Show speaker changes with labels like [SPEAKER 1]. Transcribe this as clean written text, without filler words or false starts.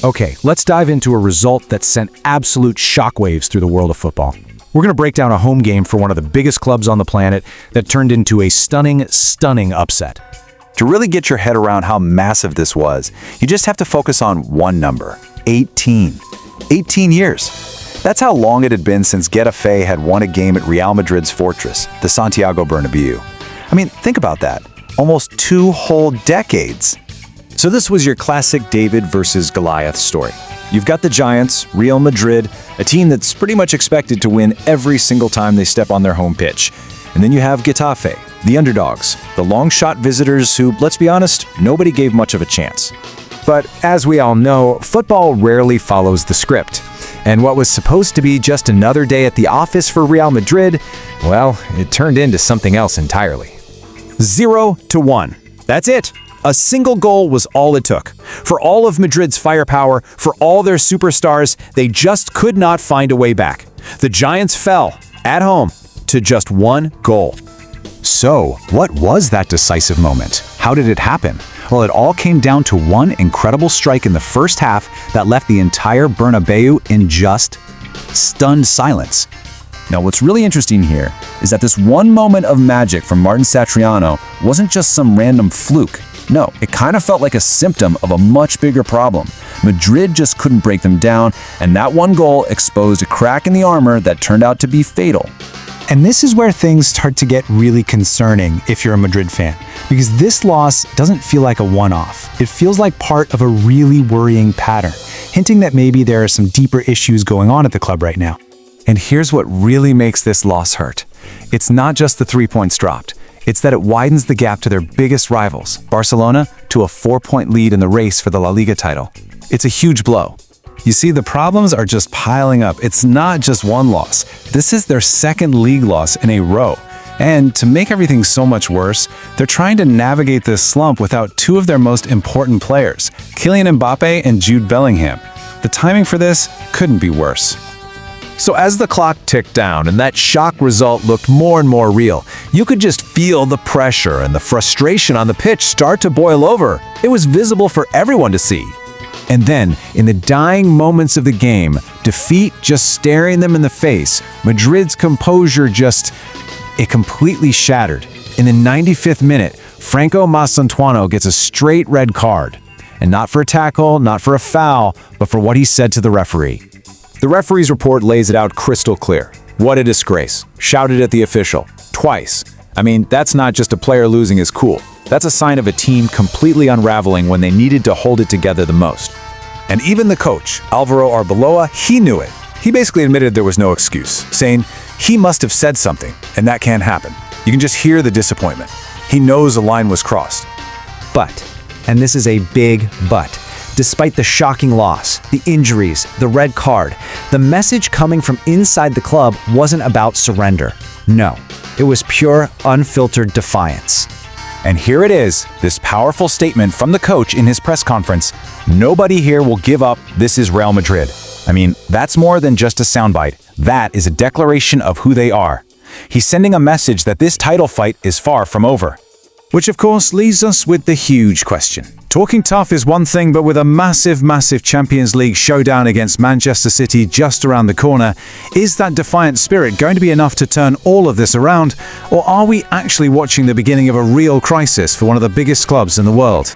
[SPEAKER 1] Okay, let's dive into a result that sent absolute shockwaves through the world of football. We're going to break down a home game for one of the biggest clubs on the planet that turned into a stunning upset.
[SPEAKER 2] To really get your head around how massive this was, you just have to focus on one number: 18. 18 years. That's how long it had been since Getafe had won a game at Real Madrid's fortress, the Santiago Bernabéu. I mean, think about that. Almost 2 whole decades.
[SPEAKER 1] So this was your classic David versus Goliath story. You've got the Giants, Real Madrid, a team that's pretty much expected to win every single time they step on their home pitch. And then you have Getafe, the underdogs, the long-shot visitors who, let's be honest, nobody gave much of a chance. But as we all know, football rarely follows the script. And what was supposed to be just another day at the office for Real Madrid, well, it turned into something else entirely. 0-1. That's it. A single goal was all it took. For all of Madrid's firepower, for all their superstars, they just could not find a way back. The Giants fell, at home, to just 1 goal.
[SPEAKER 2] So, what was that decisive moment? How did it happen? Well, it all came down to one incredible strike in the first half that left the entire Bernabéu in just stunned silence. Now, what's really interesting here is that this one moment of magic from Martín Satriano wasn't just some random fluke. No, it kind of felt like a symptom of a much bigger problem. Madrid just couldn't break them down, and that one goal exposed a crack in the armor that turned out to be fatal.
[SPEAKER 3] And this is where things start to get really concerning if you're a Madrid fan, because this loss doesn't feel like a one-off. It feels like part of a really worrying pattern, hinting that maybe there are some deeper issues going on at the club right now.
[SPEAKER 1] And here's what really makes this loss hurt. It's not just the 3 points dropped. It's that it widens the gap to their biggest rivals, Barcelona, to a 4-point lead in the race for the LaLiga title. It's a huge blow. You see, the problems are just piling up. It's not just one loss. This is their second league loss in a row. And to make everything so much worse, they're trying to navigate this slump without 2 of their most important players, Kylian Mbappé and Jude Bellingham. The timing for this couldn't be worse. So as the clock ticked down and that shock result looked more and more real, you could just feel the pressure and the frustration on the pitch start to boil over. It was visible for everyone to see. And then, in the dying moments of the game, defeat just staring them in the face, Madrid's composure it completely shattered. In the 95th minute, Franco Mastantuono gets a straight red card. And not for a tackle, not for a foul, but for what he said to the referee. The referee's report lays it out crystal clear. What a disgrace. Shouted at the official. Twice. I mean, that's not just a player losing his cool. That's a sign of a team completely unraveling when they needed to hold it together the most. And even the coach, Álvaro Arbeloa, he knew it. He basically admitted there was no excuse, saying he must have said something, and that can't happen. You can just hear the disappointment. He knows a line was crossed.
[SPEAKER 4] But, and this is a big but, despite the shocking loss, the injuries, the red card, the message coming from inside the club wasn't about surrender. No, it was pure, unfiltered defiance.
[SPEAKER 2] And here it is, this powerful statement from the coach in his press conference. Nobody here will give up. This is Real Madrid. I mean, that's more than just a soundbite. That is a declaration of who they are. He's sending a message that this title fight is far from over.
[SPEAKER 1] Which of course leaves us with the huge question. Talking tough is one thing, but with a massive Champions League showdown against Manchester City just around the corner, is that defiant spirit going to be enough to turn all of this around? Or are we actually watching the beginning of a real crisis for one of the biggest clubs in the world?